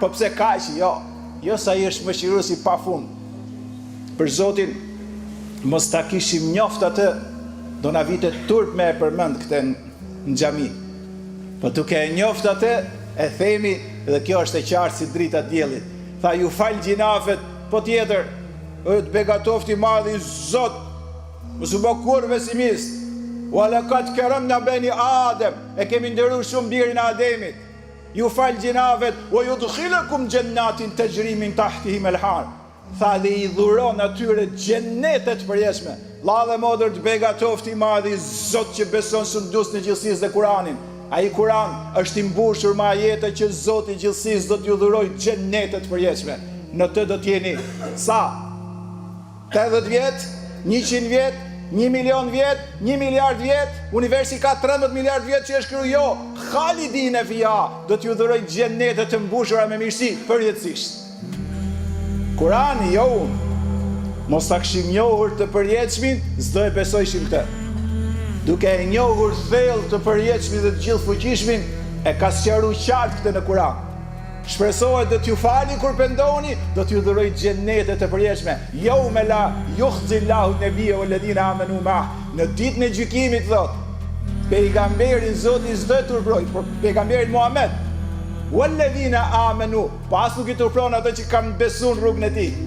po pse kaq, jo sa i është mëshirues i pafund. Për Zotin, mos ta kishim njoft atë, do na vite turp me e përmend këtë në xhami. Po duke e njoft atë, e themi, dhe kjo është e qartë si drita diellit. Tha, ju fal gjinafet, po tjetër, të begatofti madhi Zot, mos u bë kur pesimist. Wala kat karamna bani Adem, e kemi nderuar shumë birin e Ademit. Ju fal gjinafet, wa yudkhilukum jannatin tajri min tahtihim al-har. Tha, dhe i dhuron atyre xhenete të përjetshme. La dhe modër të begatofti madhi Zot që beson sundus në gjithësisë dhe Kur'anin. Ai Kur'an është i mbushur me ajete që Zoti i gjithësisë do t'ju dhurojë xhenete të përjetshme. Në të do t'jeni sa? 80 vjet, 100 vjet, 1 milion vjet, 1 miliard vjet, universi ka 13 miliard vjet që është kriju, Khalidine fija, do t'ju dhuroj xhenete të mbushura me mirësi, përjetësisht. Kurani, jo unë, mos ta kishim njohur të përjetshmin, s'do e besojshim këtë. Duke e njohur thellë të përjetshmin dhe të gjithfuqishmin, e ka sqaruar qartë këtë në Kur'an. Shpresohet do t'ju fali kur pendoni, do t'ju dhuroj xhenete të përjetshme. Yawma la yukhzillahu nabiyya walladhina amanu ma. Në ditën e gjykimit thot, pejgamberin Zoti s'do të turproj, por pejgamberin Muhammed, walladhina amanu, pas nuk i turpron ato që kanë besuar në rrugën e tij.